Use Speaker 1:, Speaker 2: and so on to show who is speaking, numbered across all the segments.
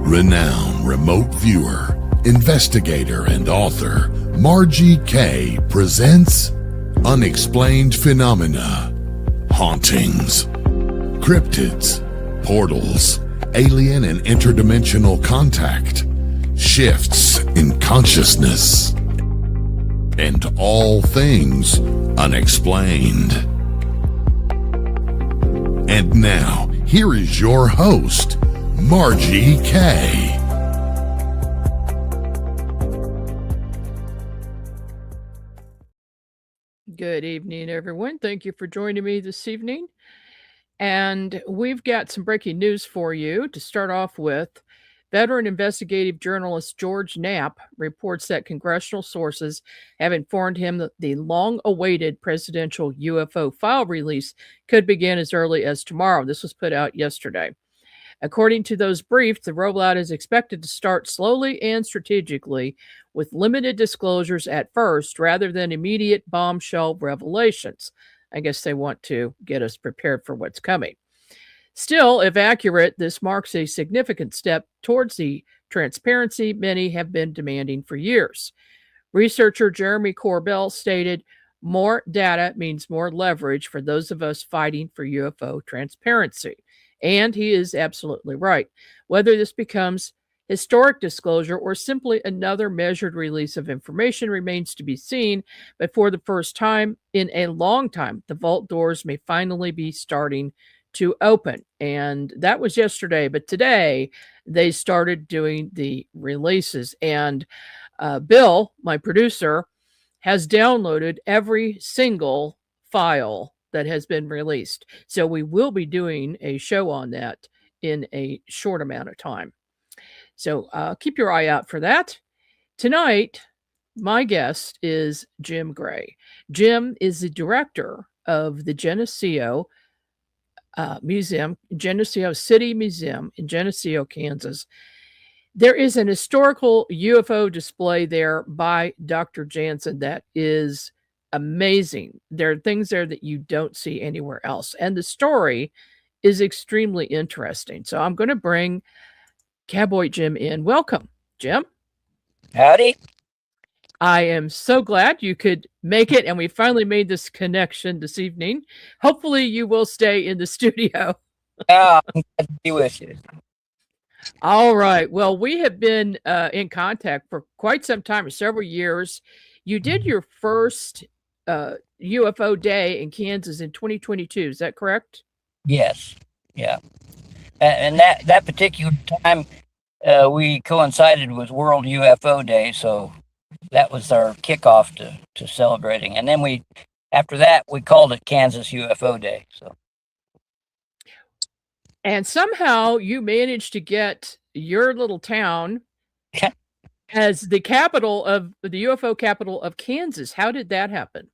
Speaker 1: Renowned remote viewer, investigator, and author Margie K. presents Unexplained Phenomena, Hauntings, Cryptids, Portals, Alien and Interdimensional Contact, Shifts in Consciousness, and all things unexplained. And now, here is your host, Margie K.
Speaker 2: Good evening, everyone. Thank you for joining me this evening. And we've got some breaking news for you. To start off with, veteran investigative journalist George Knapp reports that congressional sources have informed him that the long-awaited presidential UFO file release could begin as early as tomorrow. This was put out yesterday. According to those briefed, the rollout is expected to start slowly and strategically, with limited disclosures at first rather than immediate bombshell revelations. I guess they want to get us prepared for what's coming. Still, if accurate, this marks a significant step towards the transparency many have been demanding for years. Researcher Jeremy Corbell stated, "More data means more leverage for those of us fighting for UFO transparency." And he is absolutely right. Whether this becomes historic disclosure or simply another measured release of information remains to be seen, but for the first time in a long time, the vault doors may finally be starting to open. And that was yesterday, but today they started doing the releases. And Bill, my producer, has downloaded every single file that has been released. So we will be doing a show on that in a short amount of time. So keep your eye out for that. Tonight, my guest is Jim Gray. Jim is the director of the Geneseo Museum, Geneseo City Museum in Geneseo, Kansas. There is an historical UFO display there by Dr. Janzen that is amazing. There are things there that you don't see anywhere else. And the story is extremely interesting. So I'm going to bring Cowboy Jim in. Welcome, Jim.
Speaker 3: Howdy.
Speaker 2: I am so glad you could make it, and we finally made this connection this evening. Hopefully you will stay in the studio.
Speaker 3: I'm glad to be with you.
Speaker 2: All right. Well, we have been in contact for quite some time, several years. You did your first UFO day in Kansas in 2022. Is that correct?
Speaker 3: Yes. Yeah. And that particular time, we coincided with World UFO Day, so that was our kickoff to celebrating. And then after that, we called it Kansas UFO Day. So.
Speaker 2: And somehow you managed to get your little town as the capital of the UFO capital of Kansas. How did that happen?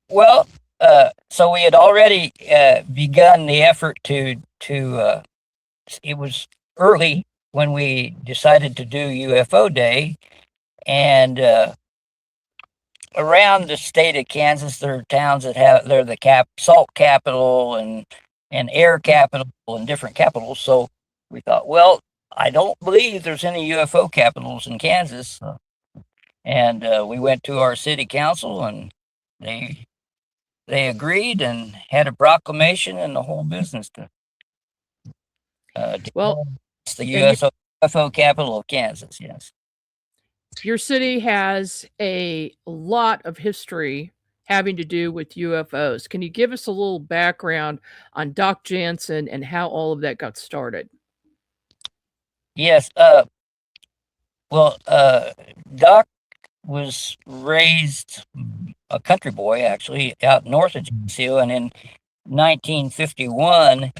Speaker 3: Well, so we had already begun the effort to it was early when we decided to do UFO Day, and around the state of Kansas, there are towns that they're the salt capital and air capital and different capitals. So we thought, well, I don't believe there's any UFO capitals in Kansas. And we went to our city council, and they agreed and had a proclamation and the whole business to it's the UFO capital of Kansas. Yes.
Speaker 2: Your city has a lot of history having to do with UFOs. Can you give us a little background on Doc Janzen and how all of that got started?
Speaker 3: Yes. Well, Doc was raised a country boy, actually, out north of Geneseo, and in 1951,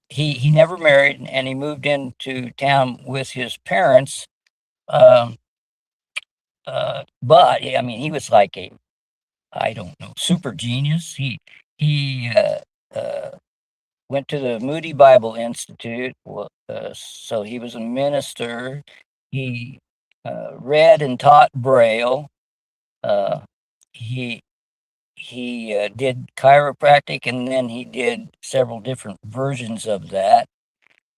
Speaker 3: he never married, and he moved into town with his parents. But I mean, he was like super genius. He went to the Moody Bible Institute, so he was a minister. He read and taught Braille. He did chiropractic, and then he did several different versions of that.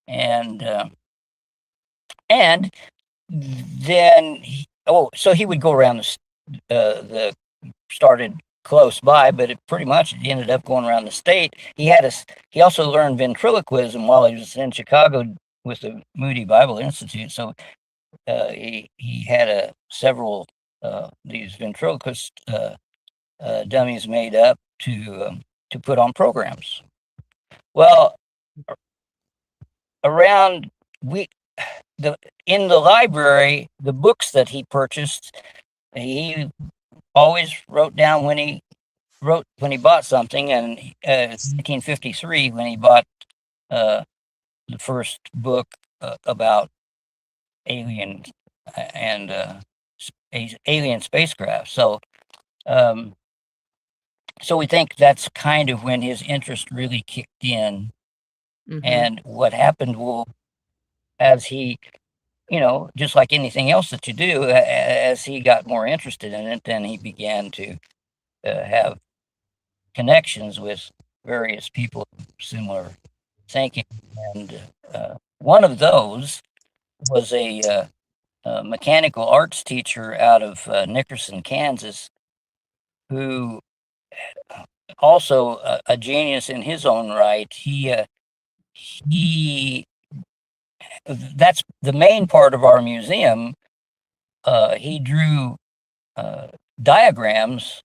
Speaker 3: And And then, so he would go around the started close by, but it pretty much ended up going around the state. He also learned ventriloquism while he was in Chicago with the Moody Bible Institute. So he had several these ventriloquist dummies made up to put on programs. Well, around in the library, the books that he purchased, he always wrote down when he bought something, and it's 1953 when he bought the first book about aliens and alien spacecraft. So we think that's kind of when his interest really kicked in. And what happened, as he, just like anything else that you do, as he got more interested in it, then he began to have connections with various people of similar thinking. And one of those was a mechanical arts teacher out of Nickerson, Kansas, who also a genius in his own right. That's the main part of our museum. He drew diagrams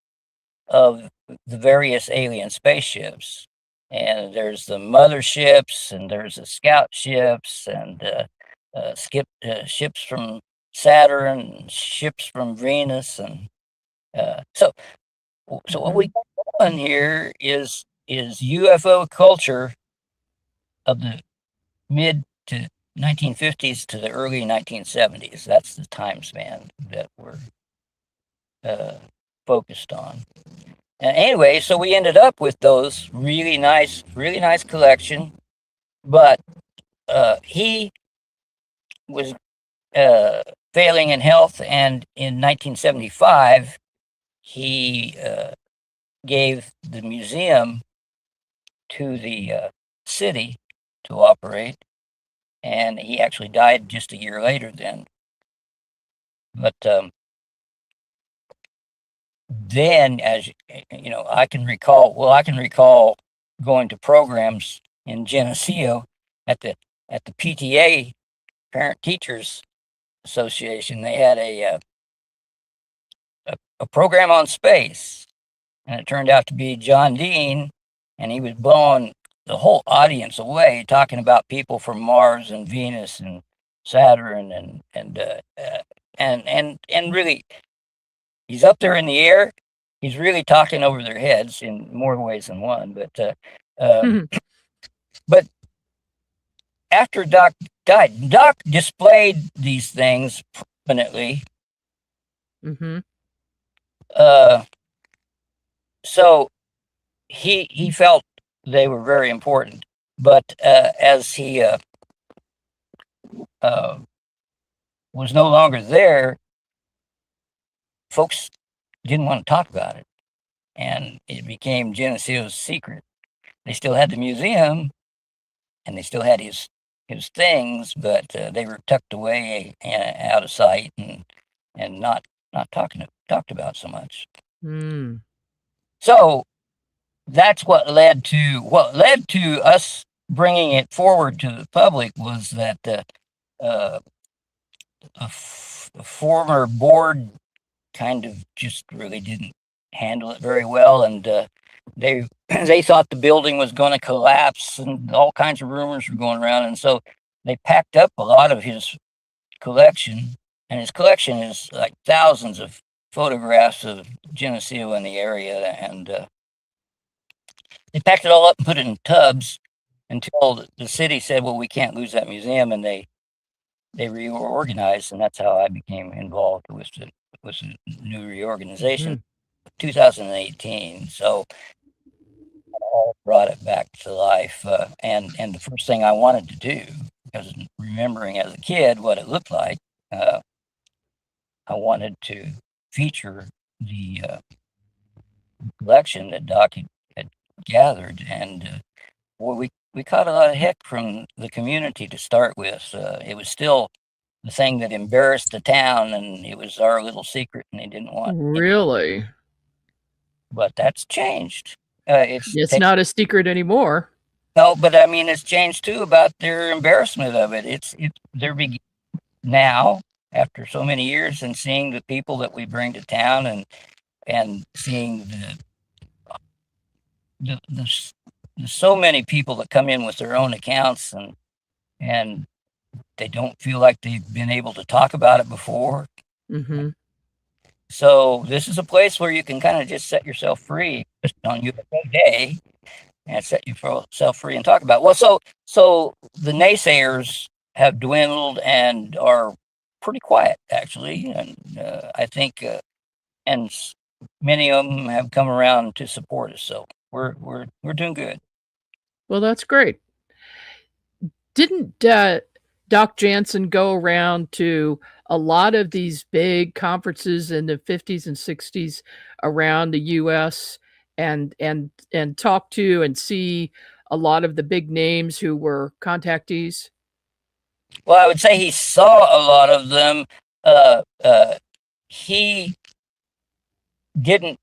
Speaker 3: of the various alien spaceships, and there's the motherships, and there's the scout ships, and ships from Saturn, ships from Venus, and so what we got on here is UFO culture of the mid to 1950s to the early 1970s. That's the time span that we're focused on. And anyway, so we ended up with those really nice collection. But he was failing in health, and in 1975, he gave the museum to the city to operate, and he actually died just a year later then. But then, as you know, I can recall going to programs in Geneseo at the PTA, Parent Teachers Association. They had a program on space, and it turned out to be John Dean, and he was blowing the whole audience away, talking about people from Mars and Venus and Saturn, and really, he's up there in the air. He's really talking over their heads in more ways than one. But after Doc died, Doc displayed these things permanently. So he felt they were very important. But as he was no longer there, folks didn't want to talk about it, and it became Geneseo's secret. They still had the museum, and they still had his things, but they were tucked away and out of sight, and not talked about so much. So that's what led to us bringing it forward to the public, was that a former board kind of just really didn't handle it very well, and they thought the building was going to collapse, and all kinds of rumors were going around, and so they packed up a lot of his collection, and his collection is like thousands of photographs of Geneseo in the area, and they packed it all up and put it in tubs until the city said, well, we can't lose that museum, and they reorganized, and that's how I became involved with the new reorganization, 2018. So I all brought it back to life, and the first thing I wanted to do, because remembering as a kid what it looked like, I wanted to feature the collection that Doc had gathered, and we caught a lot of heck from the community to start with. It was still the thing that embarrassed the town, and it was our little secret, and they didn't want.
Speaker 2: Really?
Speaker 3: But that's changed.
Speaker 2: It's not a secret anymore.
Speaker 3: No, but I mean, it's changed too about their embarrassment of it. They're now, after so many years, and seeing the people that we bring to town, and seeing the so many people that come in with their own accounts, and they don't feel like they've been able to talk about it before.
Speaker 2: Mm-hmm.
Speaker 3: So this is a place where you can kind of just set yourself free just on UFO Day, and set yourself free and talk about it. Well, so the naysayers have dwindled and are pretty quiet, actually, and I think, and many of them have come around to support us. So we're doing good.
Speaker 2: Well, that's great. Didn't Doc Janzen go around to a lot of these big conferences in the 50s and 60s around the U.S. and talk to and see a lot of the big names who were contactees?
Speaker 3: Well, I would say he saw a lot of them. He didn't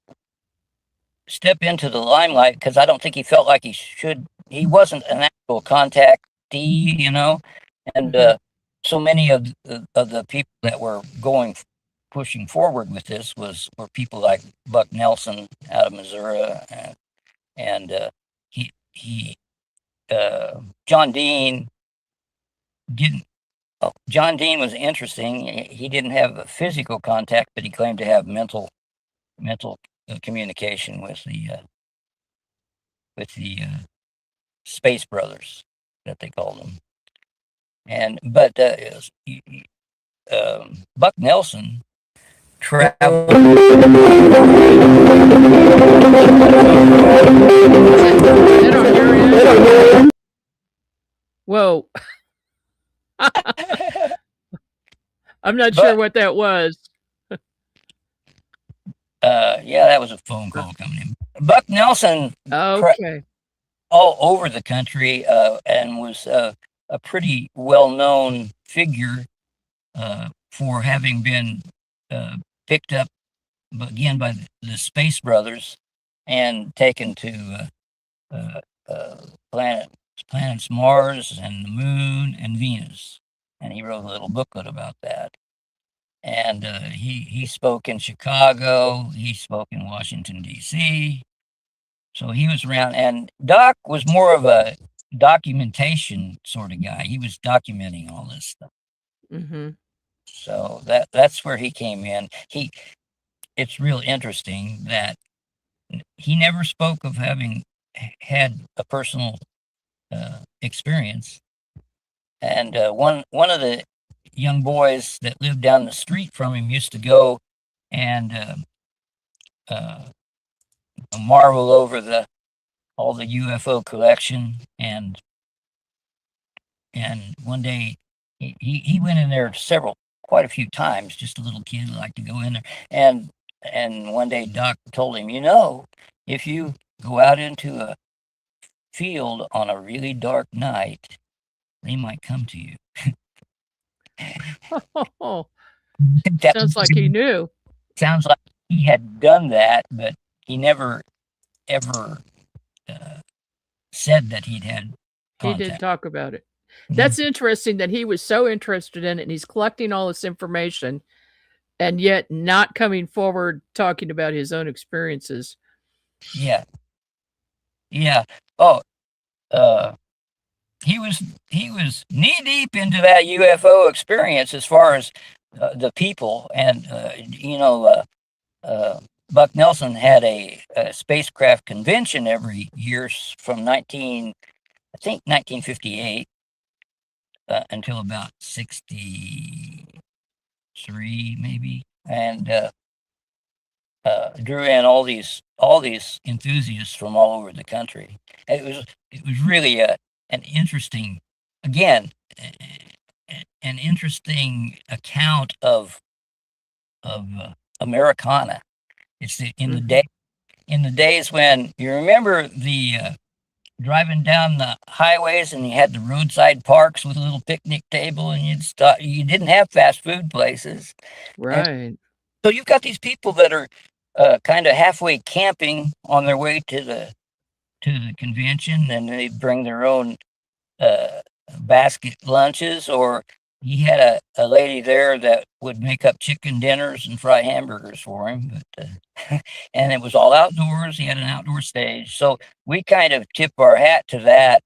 Speaker 3: step into the limelight because I don't think he felt like he should. He wasn't an actual contactee, and so many of the people that were pushing forward with this were people like Buck Nelson out of Missouri, and John Dean didn't. Oh, John Dean was interesting. He didn't have a physical contact, but he claimed to have mental communication with the Space Brothers, that they called them. But Buck Nelson traveled.
Speaker 2: Whoa. I'm not sure what that was.
Speaker 3: Yeah, that was a phone call coming in. Buck Nelson,
Speaker 2: okay,
Speaker 3: all over the country, and was a pretty well-known figure for having been picked up again by the Space Brothers and taken to planets Mars and the Moon and Venus, and he wrote a little booklet about that. And he spoke in Chicago. He spoke in Washington, D.C. So he was around. And Doc was more of a documentation sort of guy. He was documenting all this stuff.
Speaker 2: Mm-hmm.
Speaker 3: So that's where he came in. It's real interesting that he never spoke of having had a personal experience. And one of the young boys that lived down the street from him used to go and marvel over all the UFO collection, and one day he went in there quite a few times, just a little kid liked to go in there, and one day Doc told him, if you go out into a field on a really dark night, they might come to you.
Speaker 2: Sounds like he knew.
Speaker 3: Sounds like he had done that, but he never ever said that he'd had contact.
Speaker 2: He did talk about it. That's interesting that he was so interested in it, and he's collecting all this information, and yet not coming forward talking about his own experiences.
Speaker 3: Yeah. Oh, he was knee deep into that UFO experience as far as the people, and Buck Nelson had a spacecraft convention every year from 1958 until about 63 maybe, and drew in all these enthusiasts from all over the country. It was really an interesting, again, an interesting account of Americana. It's in the days when you remember the driving down the highways, and you had the roadside parks with a little picnic table, and you'd stop. You didn't have fast food places, and
Speaker 2: Right.
Speaker 3: so you've got these people that are kind of halfway camping on their way to the convention, and they bring their own uh, basket lunches, or he had a lady there that would make up chicken dinners and fry hamburgers for him. But and it was all outdoors. He had an outdoor stage, so we kind of tip our hat to that,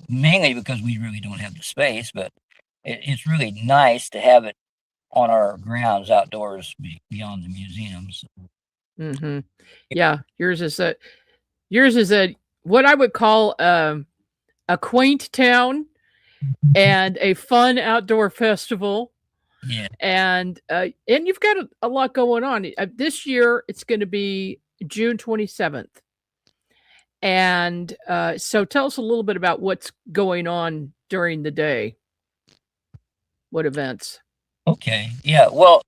Speaker 3: mainly because we really don't have the space. But it's really nice to have it on our grounds outdoors, beyond the museums.
Speaker 2: Mm-hmm. Yeah, yours is a what I would call a quaint town and a fun outdoor festival.
Speaker 3: Yeah.
Speaker 2: And you've got a lot going on. This year it's going to be June 27th. And so tell us a little bit about what's going on during the day. What events?
Speaker 3: Okay. Yeah. Well,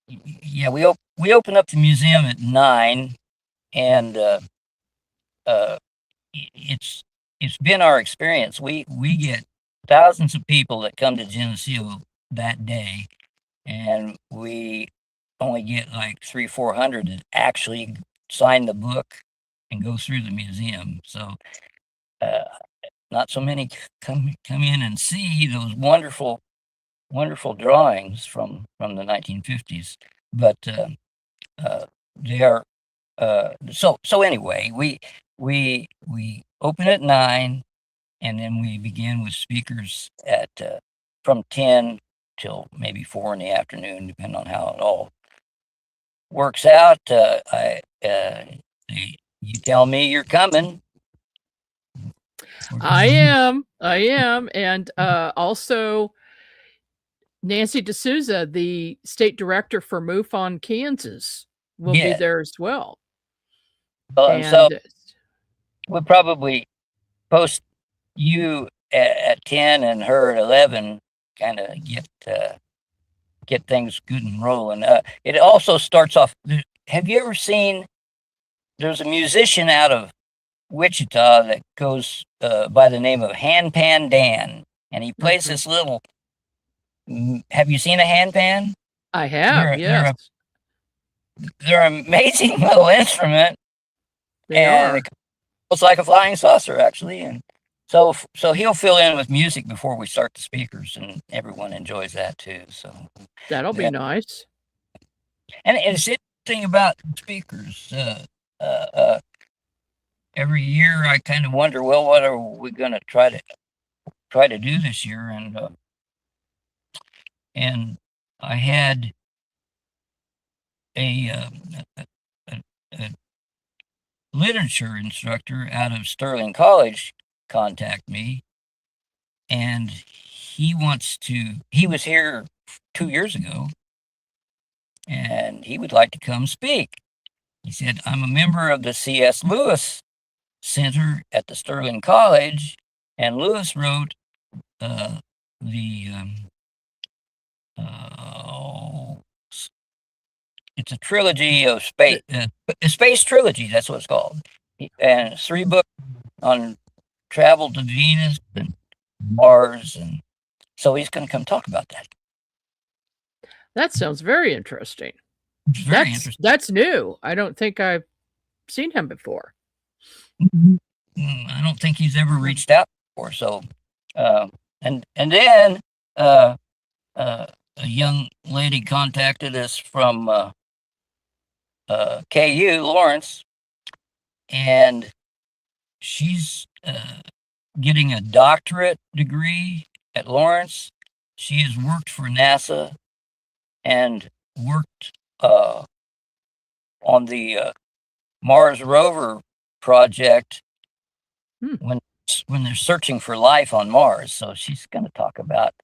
Speaker 3: yeah, we open up the museum at 9, and uh, it's been our experience. We get thousands of people that come to Geneseo that day, and we only get like 300-400 that actually sign the book and go through the museum. So uh, not so many come in and see those wonderful drawings from the 1950s, but they are so anyway, we open at 9, and then we begin with speakers at from 10 till maybe 4 in the afternoon, depending on how it all works out. You tell me you're coming.
Speaker 2: I am, and also Nancy D'Souza, the state director for MUFON Kansas, will be
Speaker 3: Yeah.
Speaker 2: there as well.
Speaker 3: And so we'll probably post you at 10 and her at 11, kind of get things good and rolling. It also starts off. Have you ever seen? There's a musician out of Wichita that goes by the name of Handpan Dan, and he plays this little. Have you seen a handpan?
Speaker 2: I have. Yes,
Speaker 3: they're an amazing little instrument.
Speaker 2: They are.
Speaker 3: It looks like a flying saucer, actually, and so he'll fill in with music before we start the speakers, and everyone enjoys that too. So
Speaker 2: that'll be nice.
Speaker 3: And it's interesting about speakers. Every year, I kind of wonder, well, what are we going to try to do this year? And I had a literature instructor out of Sterling College contact me, and he was here 2 years ago, and he would like to come speak. He said, I'm a member of the C.S. Lewis Center at the Sterling College, and Lewis wrote it's a trilogy of space, a space trilogy, that's what it's called. And it's 3 books on travel to Venus and Mars, and so he's going to come talk about that.
Speaker 2: That sounds very interesting.
Speaker 3: Very interesting.
Speaker 2: That's new. I don't think I've seen him before.
Speaker 3: I don't think he's ever reached out before. So, and then a young lady contacted us from KU, Lawrence, and she's getting a doctorate degree at Lawrence. She has worked for NASA and worked on the Mars rover project when they're searching for life on Mars. So she's going to talk about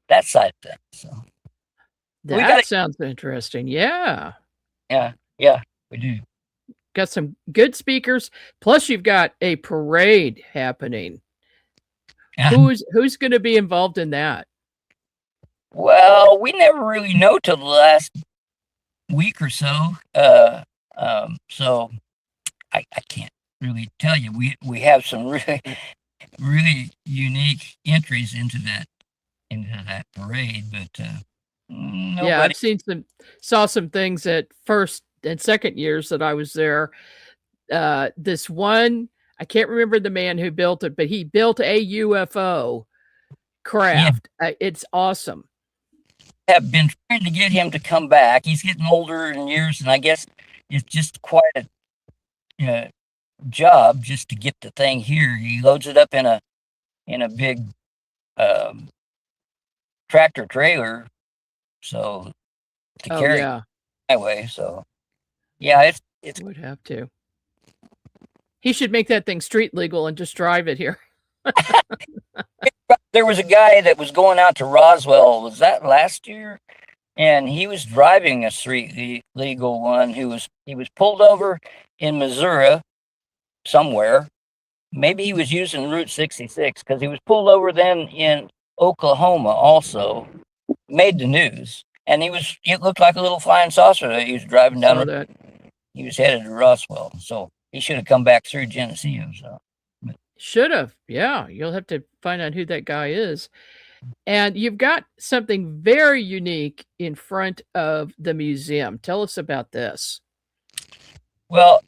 Speaker 3: that side of things. So
Speaker 2: that sounds interesting. Yeah,
Speaker 3: we do.
Speaker 2: Got some good speakers. Plus, you've got a parade happening. Who's going to be involved in that?
Speaker 3: Well, we never really know till the last week or so. So I can't really tell you. We have some really unique entries into that parade, but
Speaker 2: Yeah,
Speaker 3: nobody.
Speaker 2: I've saw some things at first and second years that I was there. This one, I can't remember the man who built it, but he built a UFO
Speaker 3: Yeah,
Speaker 2: craft. It's awesome.
Speaker 3: have been trying to get him to come back. He's getting older in years, and I guess it's just quite a job just to get the thing here. He loads it up in a big um, tractor trailer, so to
Speaker 2: Oh
Speaker 3: carry
Speaker 2: yeah,
Speaker 3: highway. So yeah, it's
Speaker 2: would have to. He should make that thing street legal and just drive it here.
Speaker 3: there was a guy that was going out to Roswell. Was that last year? And he was driving a street legal one. He was pulled over in Missouri somewhere. Maybe he was using Route 66 because he was pulled over then in Oklahoma also. Made the news, and it looked like a little flying saucer that he was driving down.
Speaker 2: Saw that.
Speaker 3: He was headed to Roswell, so he should have come back through Geneseo. So
Speaker 2: Should have. Yeah, you'll have to find out who that guy is. And you've got something very unique in front of the museum. Tell us about this.
Speaker 3: well,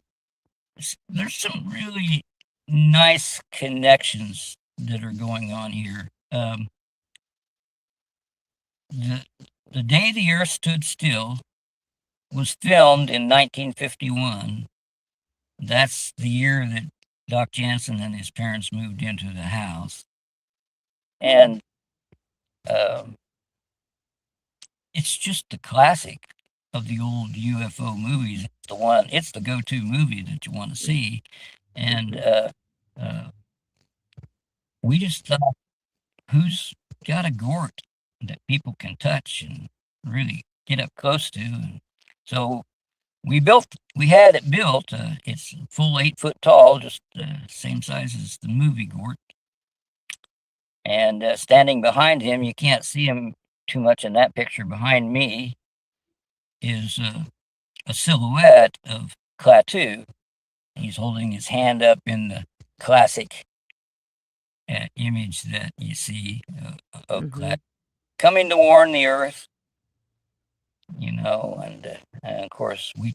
Speaker 3: there's some really nice connections that are going on here. The Day the Earth Stood Still was filmed in 1951. That's the year that Doc Janzen and his parents moved into the house. And it's just the classic of the old UFO movies. It's the go-to movie that you want to see. And we just thought, who's got a gort that people can touch and really get up close to? And so we had it built. It's a full 8 foot tall, just same size as the movie gort. And standing behind him, you can't see him too much in that picture. Behind me is a silhouette of Klaatu. He's holding his hand up in the classic image that you see of Klaatu coming to warn the Earth. And of course we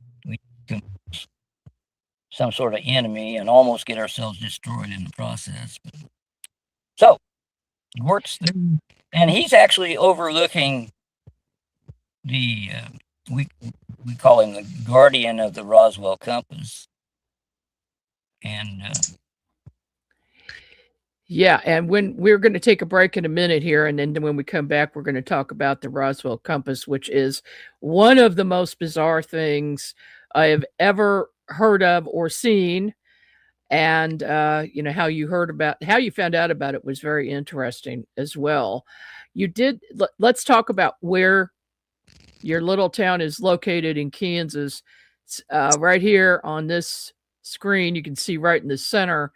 Speaker 3: some sort of enemy and almost get ourselves destroyed in the process. So works there, and he's actually overlooking the we call him the guardian of the Roswell Compass. And
Speaker 2: yeah, and when we're going to take a break in a minute here, and then when we come back, we're going to talk about the Roswell Compass, which is one of the most bizarre things I have ever heard of or seen. And how you found out about it was very interesting as well. Let's talk about where your little town is located in Kansas. Right here on this screen, you can see right in the center.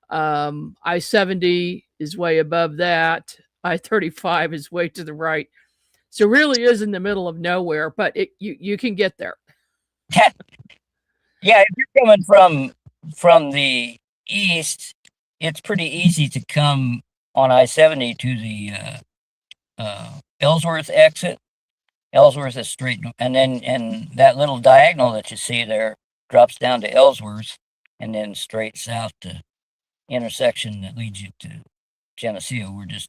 Speaker 2: I-70 is way above that. I-35 is way to the right. So really is in the middle of nowhere, but you can get there.
Speaker 3: Yeah, if you're coming from the east, it's pretty easy to come on I-70 to the Ellsworth exit. Ellsworth is straight, and then that little diagonal that you see there drops down to Ellsworth, and then straight south to intersection that leads you to Geneseo. We're just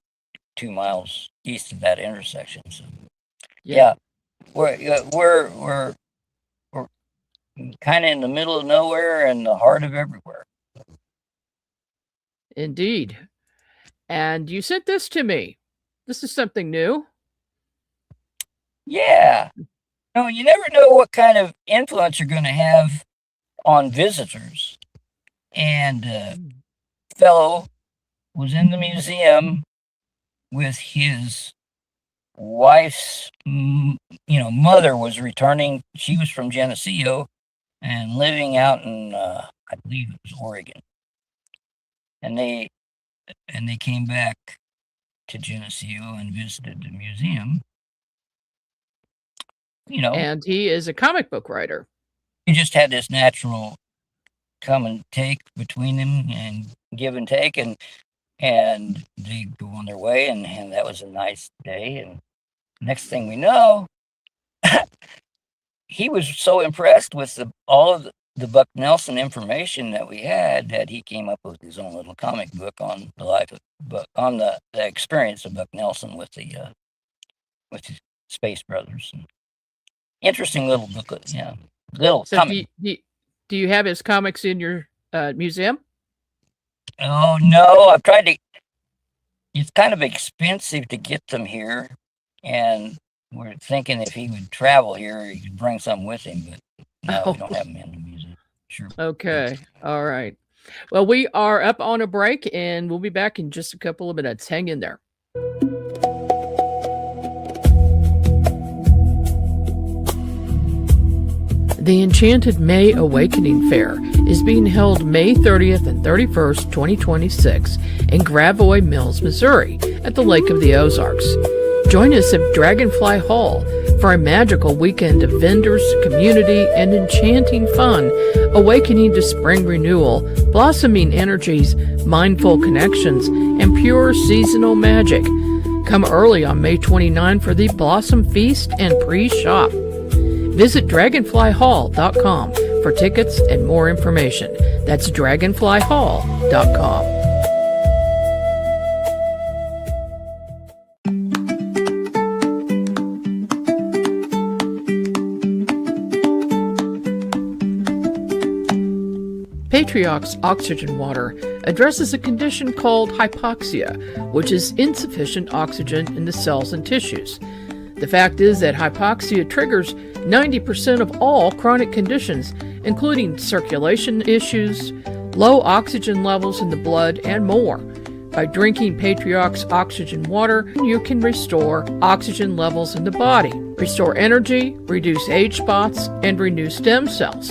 Speaker 3: 2 miles east of that intersection. So yeah, we're kind of in the middle of nowhere and the heart of everywhere.
Speaker 2: Indeed. And you sent this to me. This is something new.
Speaker 3: Yeah. No, you never know what kind of influence you're going to have on visitors. And fellow was in the museum with his wife's, mother was returning. She was from Geneseo and living out in, I believe it was Oregon. And they came back to Geneseo and visited the museum.
Speaker 2: And he is a comic book writer.
Speaker 3: He just had this natural come and take between them and give and take, and they go on their way, and that was a nice day. And next thing we know, he was so impressed with all of the Buck Nelson information that we had that he came up with his own little comic book on the life of Buck, on the experience of Buck Nelson with his Space Brothers. And interesting little booklet, yeah. Little
Speaker 2: So
Speaker 3: comic.
Speaker 2: do you have his comics in your museum?
Speaker 3: Oh no, I've tried to. It's kind of expensive to get them here, and we're thinking if he would travel here, he could bring some with him. But no, we don't have them in the museum. Sure.
Speaker 2: Okay. All right. Well, we are up on a break, and we'll be back in just a couple of minutes. Hang in there. The Enchanted May Awakening Fair is being held May 30th and 31st, 2026 in Gravois Mills, Missouri at the Lake of the Ozarks. Join us at Dragonfly Hall for a magical weekend of vendors, community, and enchanting fun, awakening to spring renewal, blossoming energies, mindful connections, and pure seasonal magic. Come early on May 29 for the Blossom Feast and pre-shop. Visit dragonflyhall.com for tickets and more information. That's dragonflyhall.com. Patriox Oxygen Water addresses a condition called hypoxia, which is insufficient oxygen in the cells and tissues. The fact is that hypoxia triggers 90% of all chronic conditions, including circulation issues, low oxygen levels in the blood, and more. By drinking Patriox Oxygen Water, you can restore oxygen levels in the body, restore energy, reduce age spots, and renew stem cells.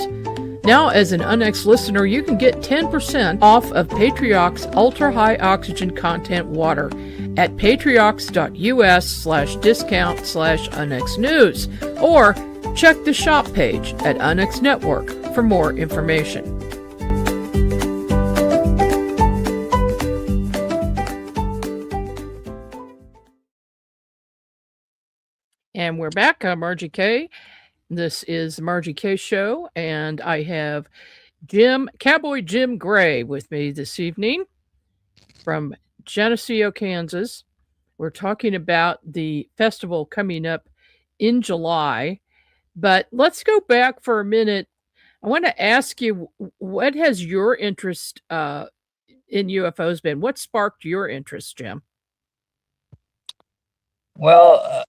Speaker 2: Now, as an Unex listener, you can get 10% off of Patriox Ultra High Oxygen Content Water at patriox.us/discount/UnexNews, or check the shop page at Unex Network for more information. And we're back. I'm Margie K. This is the Margie K Show, and I have Cowboy Jim Gray with me this evening from Geneseo, Kansas. We're talking about the festival coming up in July, but let's go back for a minute. I want to ask you, what has your interest in UFOs been? What sparked your interest, Jim?
Speaker 3: Well,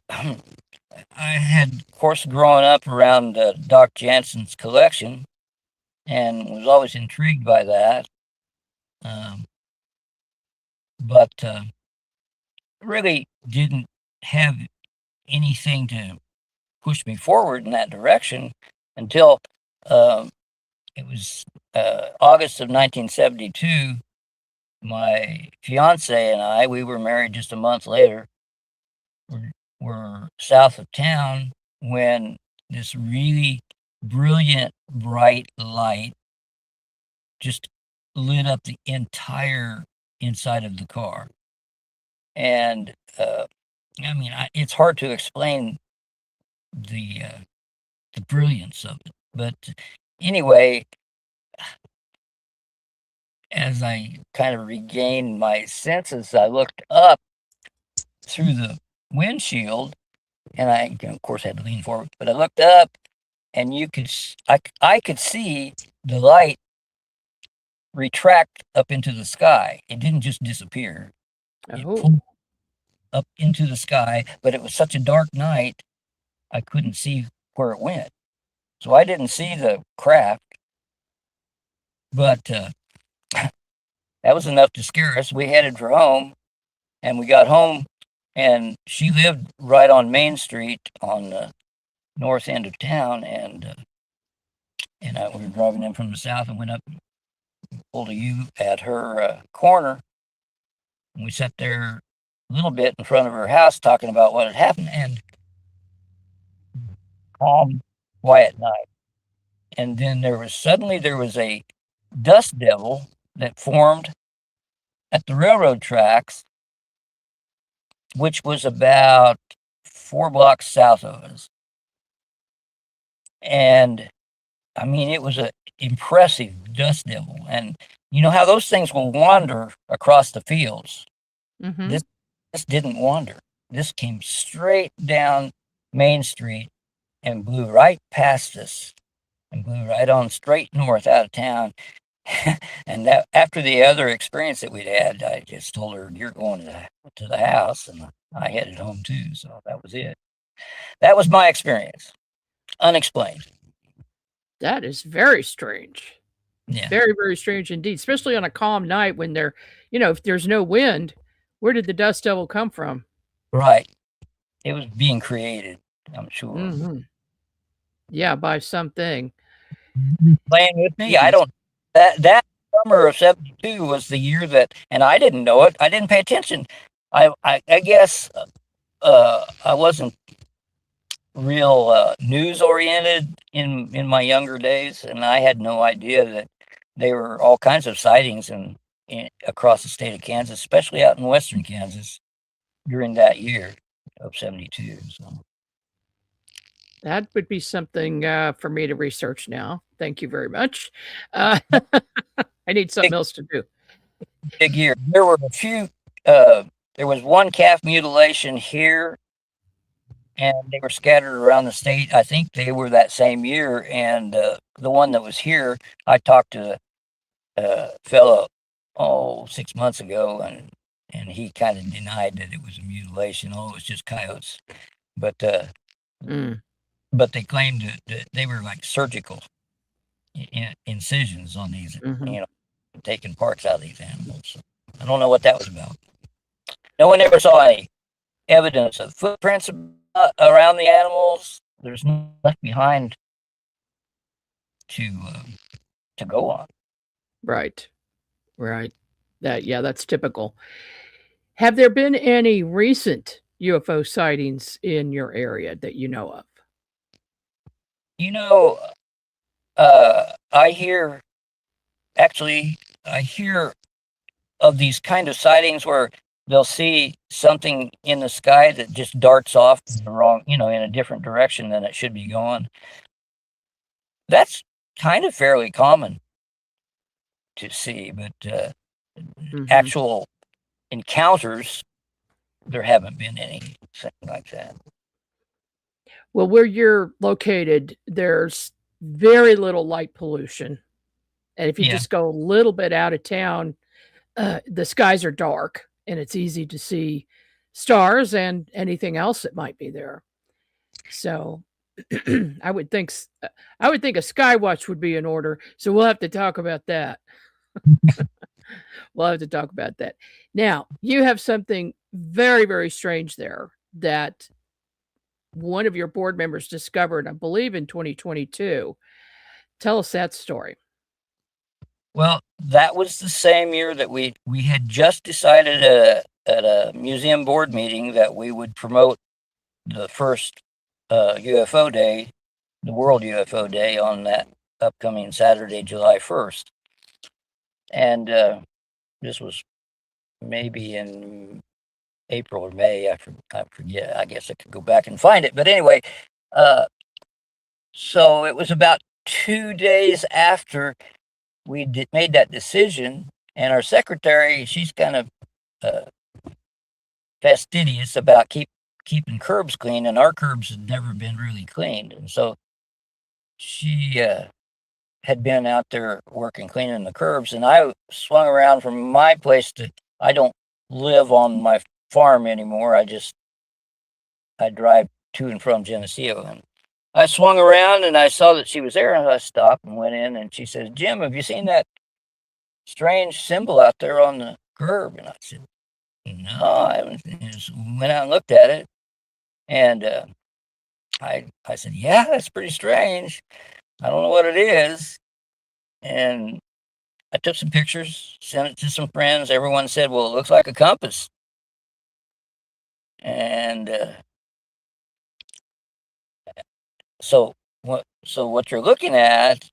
Speaker 3: I had, of course, growing up around Doc Janzen's collection, and was always intrigued by that. But really didn't have anything to push me forward in that direction until it was August of 1972. My fiance and I, we were married just a month later, were south of town when this really brilliant, bright light just lit up the entire inside of the car. And it's hard to explain the brilliance of it. But anyway, as I kind of regained my senses, I looked up through the windshield, and I, of course, had to lean forward. But I looked up, and I could see the light retract up into the sky. It didn't just disappear. It pulled up into the sky, but it was such a dark night, I couldn't see where it went. So I didn't see the craft, but that was enough to scare us. We headed for home, and we got home, and she lived right on Main Street on the north end of town, and we were driving in from the south and went up and pulled a U at her corner, and we sat there a little bit in front of her house talking about what had happened, and calm, quiet night. and then there was a dust devil that formed at the railroad tracks, which was about 4 blocks south of us. And I mean, it was an impressive dust devil. And you know how those things will wander across the fields.
Speaker 2: Mm-hmm.
Speaker 3: This didn't wander. This came straight down Main Street and blew right past us and blew right on straight north out of town. And that, after the other experience that we'd had, I just told her, "You're going to the house," and I headed home too. So that was it. That was my experience. Unexplained.
Speaker 2: That is very strange.
Speaker 3: Yeah.
Speaker 2: Very, very strange indeed, especially on a calm night when if there's no wind. Where did the dust devil come from?
Speaker 3: Right. It was being created, I'm sure.
Speaker 2: Mm-hmm. Yeah, by something.
Speaker 3: Playing with me, I don't. That summer of '72 was the year that, and I didn't know it. I didn't pay attention. I guess I wasn't real news oriented in my younger days, and I had no idea that there were all kinds of sightings across the state of Kansas, especially out in western Kansas during that year of '72. So
Speaker 2: That would be something for me to research now. Thank you very much. I need something else to do.
Speaker 3: big year. There were a few. There was one calf mutilation here, and they were scattered around the state. I think they were that same year. And the one that was here, I talked to a fellow 6 months ago, and he kind of denied that it was a mutilation. Oh, it was just coyotes. But but they claimed that they were like surgical incisions on these, taking parts out of these animals. So I don't know what that was about. No one ever saw any evidence of footprints around the animals. There's nothing left behind to go on.
Speaker 2: Right. That's typical. Have there been any recent UFO sightings in your area that you know of?
Speaker 3: I hear of these kind of sightings where they'll see something in the sky that just darts off in a different direction than it should be going. That's kind of fairly common to see, but actual encounters, there haven't been anything like that.
Speaker 2: Well, where you're located, there's very little light pollution. And if you just go a little bit out of town, the skies are dark and it's easy to see stars and anything else that might be there. So I would think a sky watch would be in order. So we'll have to talk about that. We'll have to talk about that. Now, you have something very, very strange there that one of your board members discovered, I believe, in 2022. Tell us that story.
Speaker 3: Well, that was the same year that we had just decided at a museum board meeting that we would promote the first UFO day, the World UFO Day, on that upcoming Saturday, July 1st. And this was maybe in April or May. I forget. I guess I could go back and find it. But anyway, so it was about 2 days after we made that decision, and our secretary, she's kind of fastidious about keeping curbs clean, and our curbs had never been really cleaned. And so she had been out there working, cleaning the curbs, and I swung around from my place I don't live on my farm anymore. I drive to and from Geneseo, and I swung around and I saw that she was there, and I stopped and went in, and she says, "Jim, have you seen that strange symbol out there on the curb?" And I said, "No, I haven't." And just went out and looked at it, and I said, "Yeah, that's pretty strange. I don't know what it is." And I took some pictures, sent it to some friends. Everyone said, "Well, it looks like a compass." And so So what you're looking at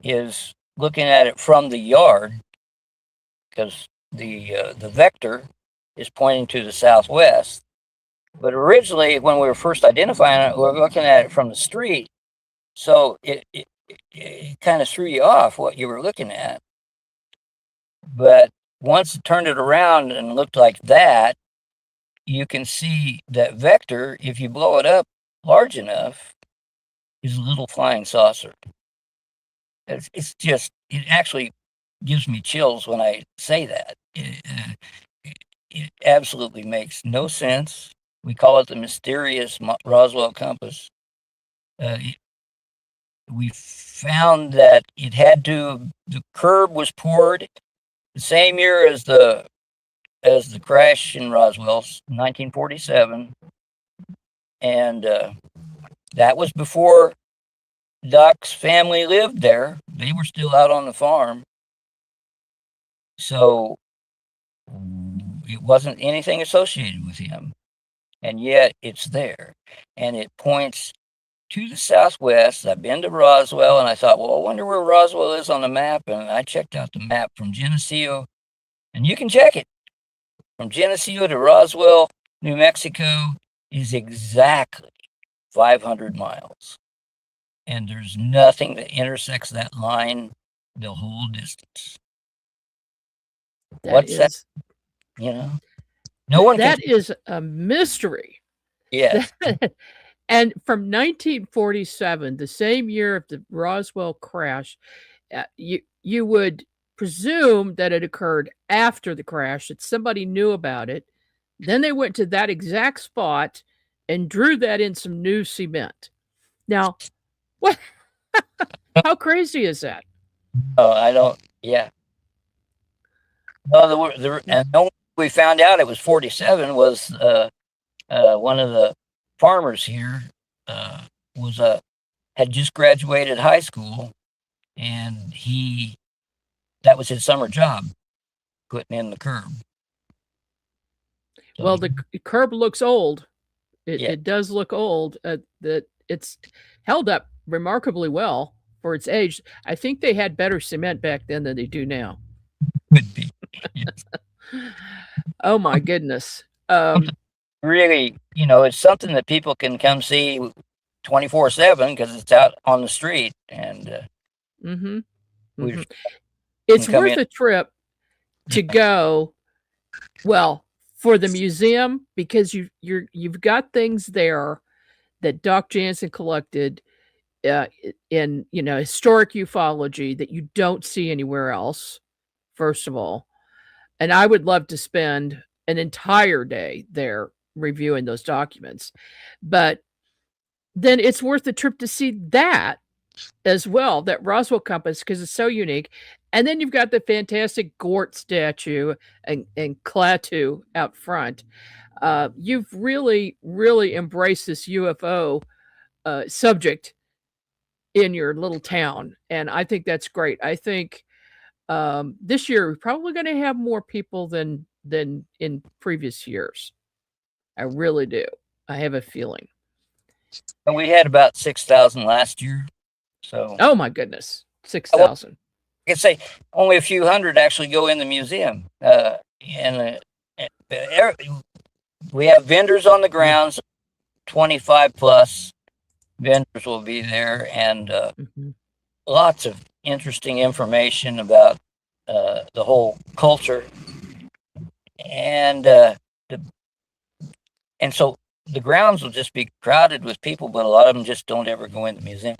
Speaker 3: is looking at it from the yard, because the vector is pointing to the southwest. But originally, when we were first identifying it, we were looking at it from the street. So it kind of threw you off what you were looking at. But once it turned it around and looked like that, you can see that vector, if you blow it up large enough, is a little flying saucer. It's just, it actually gives me chills when I say that. It absolutely makes no sense. We call it the mysterious Roswell Compass. We found that the curb was poured the same year as the crash in Roswell, 1947, and that was before Doc's family lived there. They were still out on the farm, so it wasn't anything associated with him, and yet it's there, and it points to the southwest. I've been to Roswell, and I thought, well, I wonder where Roswell is on the map, and I checked out the map from Geneseo, and you can check it. From Geneseo to Roswell, New Mexico is exactly 500 miles. And there's nothing that intersects that line the whole distance. What's that? You know? No one
Speaker 2: That is a mystery.
Speaker 3: Yes.
Speaker 2: And from 1947, the same year of the Roswell crash, you would presume that it occurred after the crash, that somebody knew about it. Then they went to that exact spot and drew that in some new cement. Now, what? How crazy is that?
Speaker 3: Oh, I don't. Yeah. No, and the one we found out it was 47 was one of the farmers here had just graduated high school, and that was his summer job, putting in the curb. So,
Speaker 2: well, the curb looks old. It does look old. That it's held up remarkably well for its age. I think they had better cement back then than they do now.
Speaker 3: Could be. Yes.
Speaker 2: Oh my goodness.
Speaker 3: Really, it's something that people can come see 24/7 because it's out on the street, and
Speaker 2: it's worth a trip to go. Well, for the museum, because you've got things there that Doc Janzen collected in historic ufology that you don't see anywhere else. First of all, and I would love to spend an entire day there reviewing those documents, but then it's worth the trip to see that as well, that Roswell Compass, because it's so unique. And then you've got the fantastic Gort statue and Klaatu out front. You've really, really embraced this UFO subject in your little town. And I think that's great. I think this year we're probably going to have more people than in previous years. I really do. I have a feeling.
Speaker 3: And we had about 6,000 last year. So.
Speaker 2: Oh my goodness, 6,000.
Speaker 3: I could say only a few hundred actually go in the museum. We have vendors on the grounds, 25 plus vendors will be there, and lots of interesting information about the whole culture. And so the grounds will just be crowded with people, but a lot of them just don't ever go in the museum.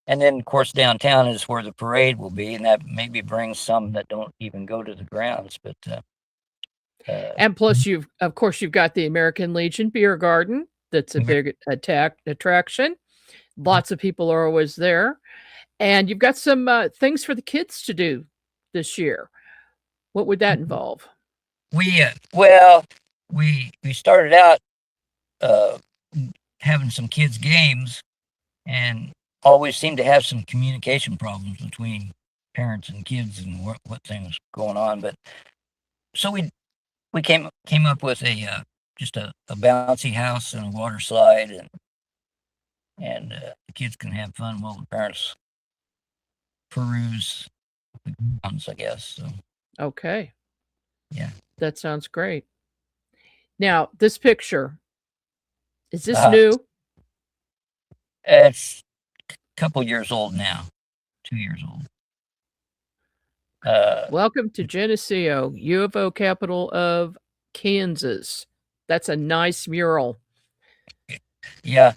Speaker 3: And then, of course, downtown is where the parade will be, and that maybe brings some that don't even go to the grounds. But
Speaker 2: and plus, you've got the American Legion Beer Garden. That's a big attraction. Lots of people are always there, and you've got some things for the kids to do this year. What would that involve?
Speaker 3: We started out having some kids' games, and always seem to have some communication problems between parents and kids and what things going on. But so we came up with just a bouncy house and a water slide, and the kids can have fun while the parents peruse the grounds, I guess. So
Speaker 2: Okay.
Speaker 3: yeah.
Speaker 2: That sounds great. Now, this picture, is this
Speaker 3: Uh,
Speaker 2: new?
Speaker 3: it's a couple years old now, 2 years old.
Speaker 2: Welcome to Geneseo, UFO Capital of Kansas. That's a nice mural.
Speaker 3: Yeah.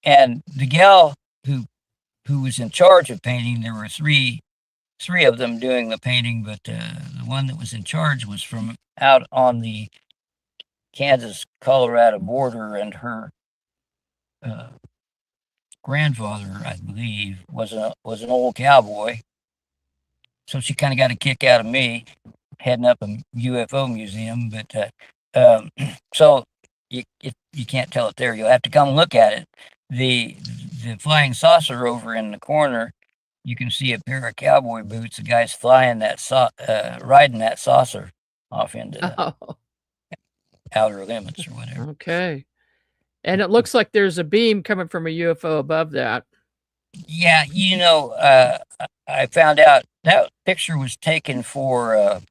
Speaker 3: And the gal who was in charge of painting, there were three of them doing the painting, but the one that was in charge was from out on the Kansas-Colorado border, and her grandfather, I believe, was an old cowboy. So she kind of got a kick out of me heading up a UFO museum, but so you can't tell it there. You'll have to come look at it. The flying saucer over in the corner, you can see a pair of cowboy boots. The guy's flying that riding that saucer off into the outer limits or whatever.
Speaker 2: Okay. And it looks like there's a beam coming from a UFO above that.
Speaker 3: Yeah, I found out that picture was taken for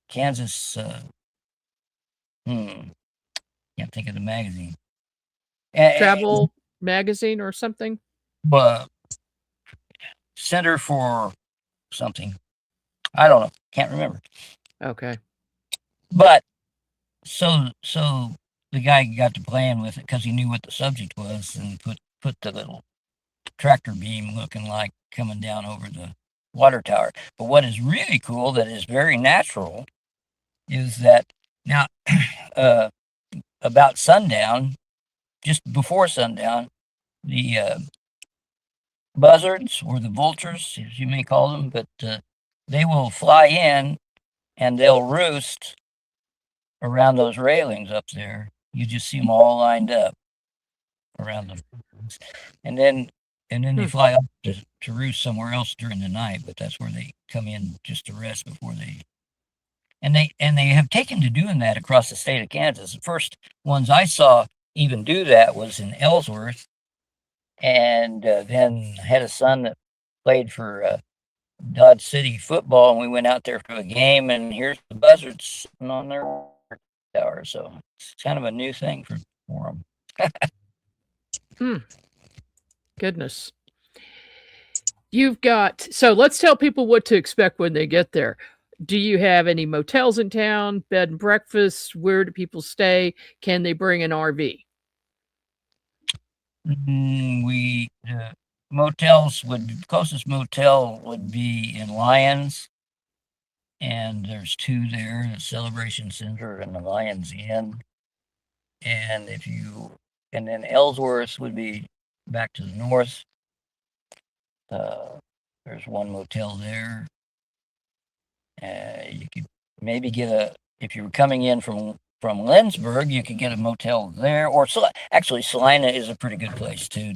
Speaker 3: Kansas. Can't think of the magazine.
Speaker 2: Travel magazine or something?
Speaker 3: Center for something. I don't know. Can't remember.
Speaker 2: Okay.
Speaker 3: But so the guy got to playing with it because he knew what the subject was, and put the little tractor beam looking like coming down over the water tower. But what is really cool, that is very natural, is that now about sundown, just before sundown, the buzzards, or the vultures, as you may call them, but they will fly in and they'll roost around those railings up there. You just see them all lined up around them, and then they fly up to roost somewhere else during the night. But that's where they come in just to rest before they. And they have taken to doing that across the state of Kansas. The first ones I saw even do that was in Ellsworth, and then I had a son that played for Dodge City football, and we went out there for a game, and here's the buzzards sitting on their tower. So it's kind of a new thing for them.
Speaker 2: Goodness. So let's tell people what to expect when they get there. Do you have any motels in town, bed and breakfast? Where do people stay? Can they bring an RV?
Speaker 3: Closest motel would be in Lyons, and there's two there, the Celebration Center and the Lyons Inn. And then Ellsworth would be back to the north. There's one motel there. You could maybe if you were coming in from Lensburg, you could get a motel there. Or actually, Salina is a pretty good place too,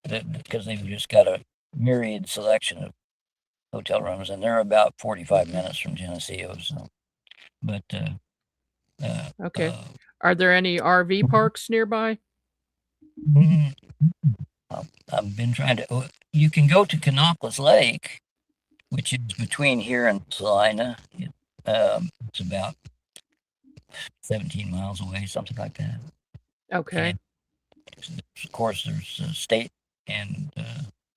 Speaker 3: because they've just got a myriad selection of hotel rooms, and they're about 45 minutes from Geneseo. So, but
Speaker 2: okay. Are there any RV parks nearby?
Speaker 3: I've been trying to. You can go to Canopolis Lake, which is between here and Salina. It's about 17 miles away, something like that.
Speaker 2: Okay.
Speaker 3: And of course, there's a state and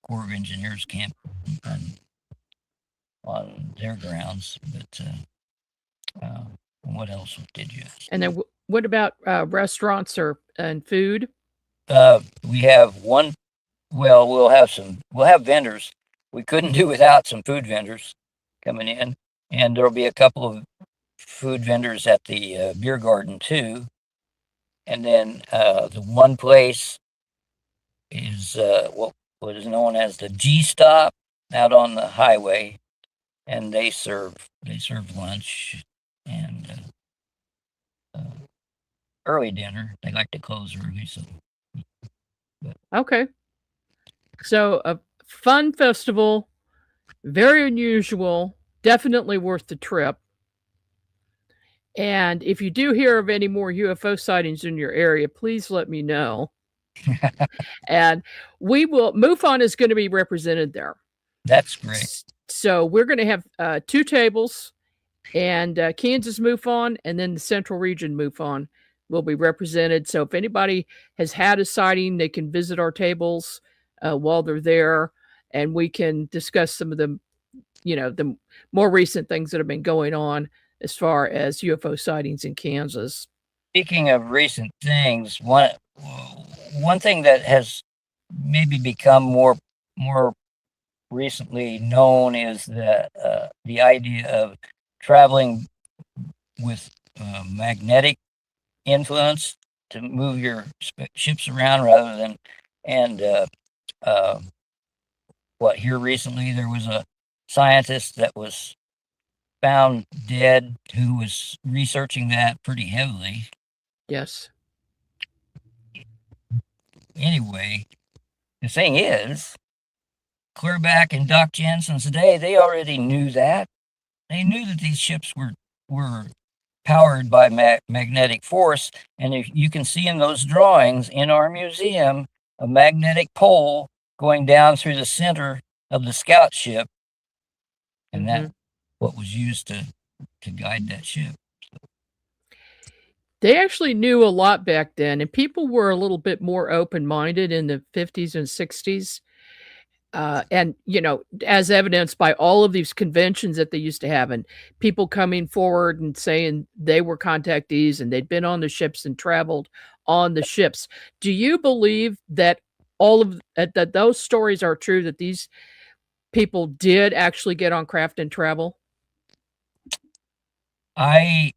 Speaker 3: Corps of Engineers camp on their grounds. But what else did you ask?
Speaker 2: And then what about restaurants and food?
Speaker 3: We have one. Well, we'll have vendors. We couldn't do without some food vendors coming in, and there'll be a couple of food vendors at the beer garden too. And then the one place is what is known as the G Stop out on the highway, and they serve lunch and early dinner. They like to close early, so.
Speaker 2: Okay. So a fun festival, very unusual, definitely worth the trip. And if you do hear of any more UFO sightings in your area, please let me know. And MUFON is going to be represented there.
Speaker 3: That's great.
Speaker 2: So we're going to have 2 tables, and Kansas MUFON and then the Central Region MUFON will be represented. So if anybody has had a sighting, they can visit our tables while they're there, and we can discuss some of the more recent things that have been going on as far as UFO sightings in Kansas.
Speaker 3: Speaking of recent things, one thing that has maybe become more recently known is the idea of traveling with magnetic influence to move your ships around rather than here recently there was a scientist that was found dead who was researching that pretty heavily.
Speaker 2: Yes.
Speaker 3: Anyway, the thing is, clear back in Doc Janzen's day, they already knew that. They knew that these ships were powered by magnetic force, and if you can see in those drawings in our museum a magnetic pole going down through the center of the scout ship, and that's what was used to guide that ship.
Speaker 2: They actually knew a lot back then, and people were a little bit more open-minded in the 50s and 60s. And, as evidenced by all of these conventions that they used to have, and people coming forward and saying they were contactees and they'd been on the ships and traveled on the ships. Do you believe that that those stories are true, that these people did actually get on craft and travel?
Speaker 3: I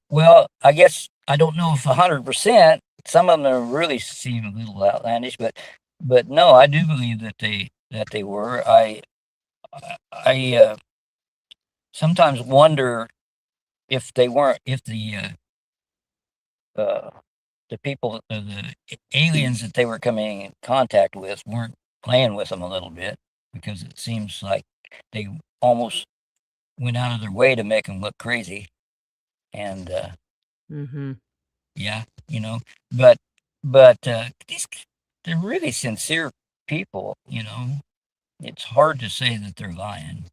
Speaker 3: guess I don't know if 100%. Some of them really seem a little outlandish, but no, I do believe that they were. I sometimes wonder if they weren't, if the people, the aliens that they were coming in contact with weren't playing with them a little bit, because it seems like they almost went out of their way to make them look crazy. And yeah, but they're really sincere people. It's hard to say that they're lying.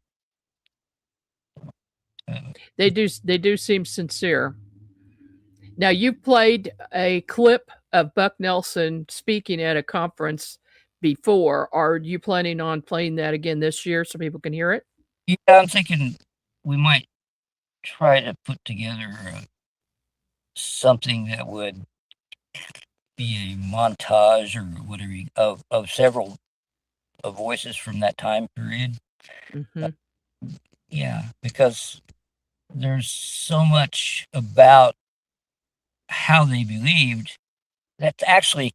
Speaker 2: They do seem sincere. Now, you've played a clip of Buck Nelson speaking at a conference before. Are you planning on playing that again this year so people can hear it?
Speaker 3: Yeah, I'm thinking we might try to put together something that would be a montage or whatever of several voices from that time period. Yeah, because there's so much about how they believed that's actually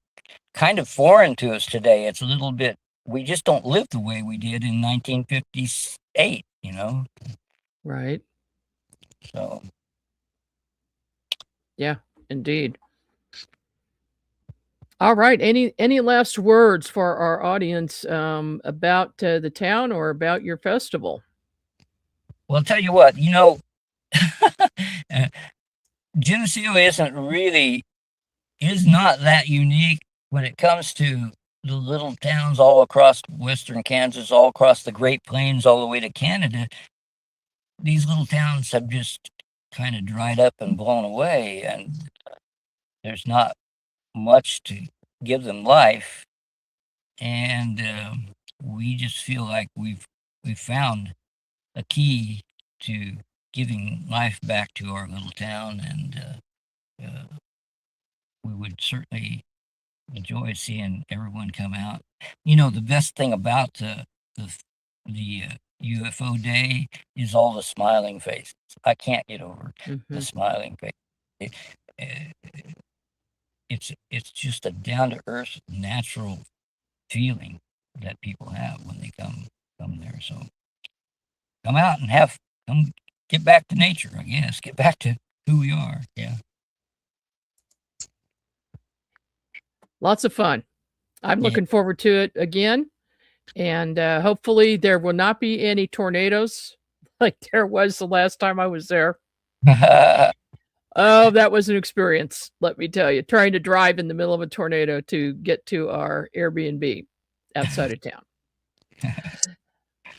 Speaker 3: kind of foreign to us today. It's a little bit, we just don't live the way we did in 1958,
Speaker 2: Right.
Speaker 3: So.
Speaker 2: Yeah, indeed. All right. Any last words for our audience about the town or about your festival?
Speaker 3: Well, I'll tell you what, Geneseo is not that unique when it comes to the little towns all across western Kansas, all across the Great Plains, all the way to Canada. These little towns have just kind of dried up and blown away, and there's not much to give them life. And we just feel like we've found a key to giving life back to our little town, and we would certainly enjoy seeing everyone come out. The best thing about the UFO day is all the smiling faces. I can't get over the smiling face. It's just a down to earth, natural feeling that people have when they come there. So come out and come get back to nature, I guess. Get back to who we are. Yeah.
Speaker 2: Lots of fun. I'm looking forward to it again. And hopefully there will not be any tornadoes like there was the last time I was there. Oh, that was an experience, let me tell you, trying to drive in the middle of a tornado to get to our Airbnb outside of town.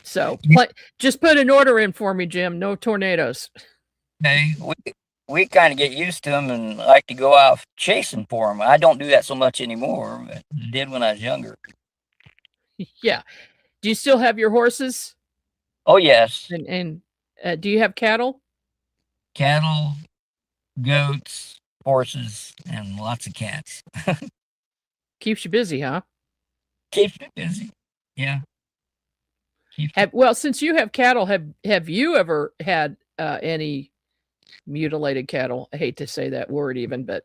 Speaker 2: So just put an order in for me, Jim. No tornadoes.
Speaker 3: Okay, we kind of get used to them and like to go out chasing for them. I don't do that so much anymore, but I did when I was younger.
Speaker 2: Yeah. Do you still have your horses?
Speaker 3: Oh, yes.
Speaker 2: And do you have cattle?
Speaker 3: Cattle, goats, horses, and lots of cats.
Speaker 2: Keeps you busy, huh?
Speaker 3: Keeps me busy. Yeah.
Speaker 2: Well, since you have cattle, have you ever had any mutilated cattle? I hate to say that word even, but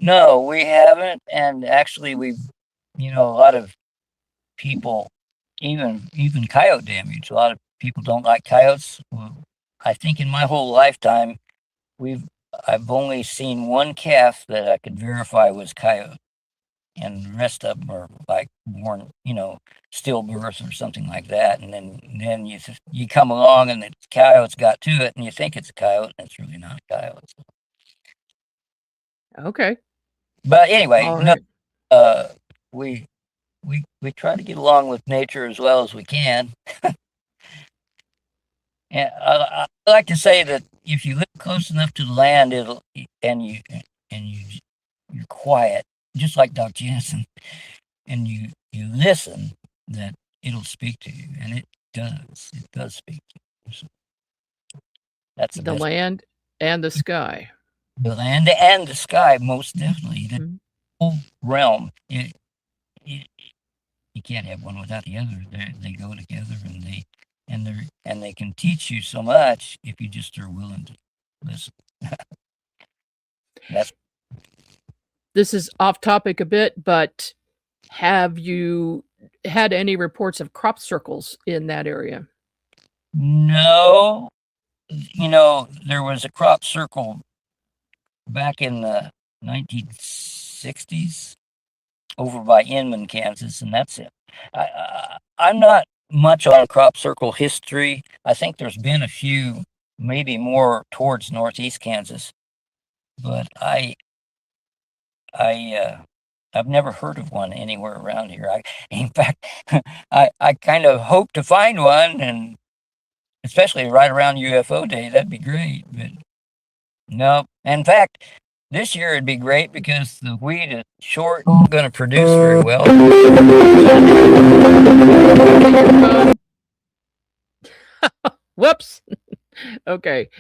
Speaker 3: No, we haven't. And actually, we've, a lot of people, even coyote damage. A lot of people don't like coyotes. Well, I think in my whole lifetime, I've only seen one calf that I could verify was coyote, and the rest of them are like born, stillbirth or something like that. And then you come along and the coyote's got to it, and you think it's a coyote, and it's really not a coyote.
Speaker 2: okay.
Speaker 3: But anyway,
Speaker 2: All right.
Speaker 3: no, we try to get along with nature as well as we can. And I like to say that if you live close enough to the land, you're quiet, just like Doc Janzen, and you listen, that it'll speak to you, and it does. It does speak to you. So that's
Speaker 2: the land and the sky.
Speaker 3: The land and the sky, most definitely. The whole realm. You can't have one without the other. They go together, and they can teach you so much if you just are willing to listen.
Speaker 2: This is off topic a bit, but have you had any reports of crop circles in that area?
Speaker 3: No. There was a crop circle back in the 1960s over by Inman, Kansas, and that's it. I'm not much on crop circle history. I think there's been a few, maybe more towards northeast Kansas, but I've never heard of one anywhere around here. In fact, I kind of hope to find one, and especially right around UFO Day, that'd be great. But no, in fact, this year it'd be great because the wheat is short, not going to produce very well.
Speaker 2: Whoops. Okay.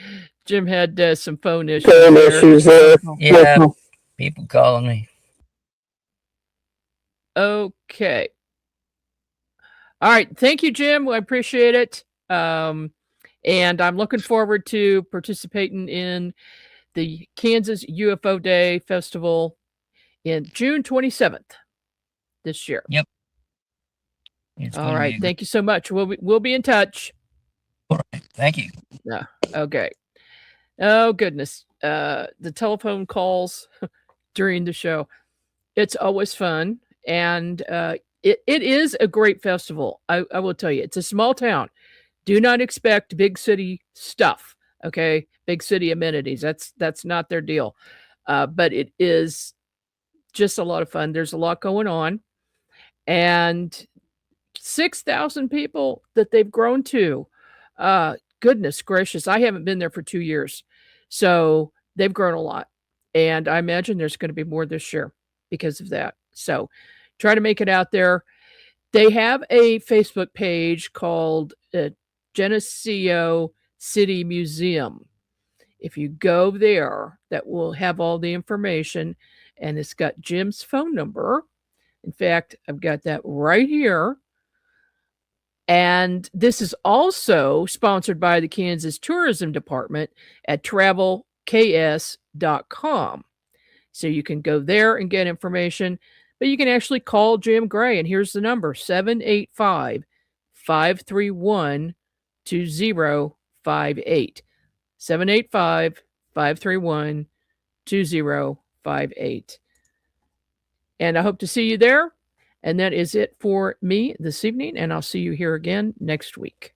Speaker 2: Jim had some phone issues there.
Speaker 3: Yeah, people calling me.
Speaker 2: Okay. All right. Thank you, Jim. I appreciate it. And I'm looking forward to participating in the Kansas UFO Day Festival in June 27th this year.
Speaker 3: Yep.
Speaker 2: All right. Thank you so much. We'll be in touch.
Speaker 3: All right. Thank you.
Speaker 2: Yeah. Okay. Oh, goodness. The telephone calls during the show. It's always fun. And it is a great festival. I will tell you, it's a small town. Do not expect big city stuff. Okay. Big city amenities. That's not their deal. But it is just a lot of fun. There's a lot going on. And 6,000 people that they've grown to. Goodness gracious. I haven't been there for 2 years. So they've grown a lot. And I imagine there's going to be more this year because of that. So try to make it out there. They have a Facebook page called Geneseo City Museum. If you go there, that will have all the information, and it's got Jim's phone number. In fact, I've got that right here. And this is also sponsored by the Kansas Tourism Department at travelks.com. So you can go there and get information, but you can actually call Jim Gray, and here's the number, 785-531-2058. 785-531-2058. And I hope to see you there. And that is it for me this evening, and I'll see you here again next week.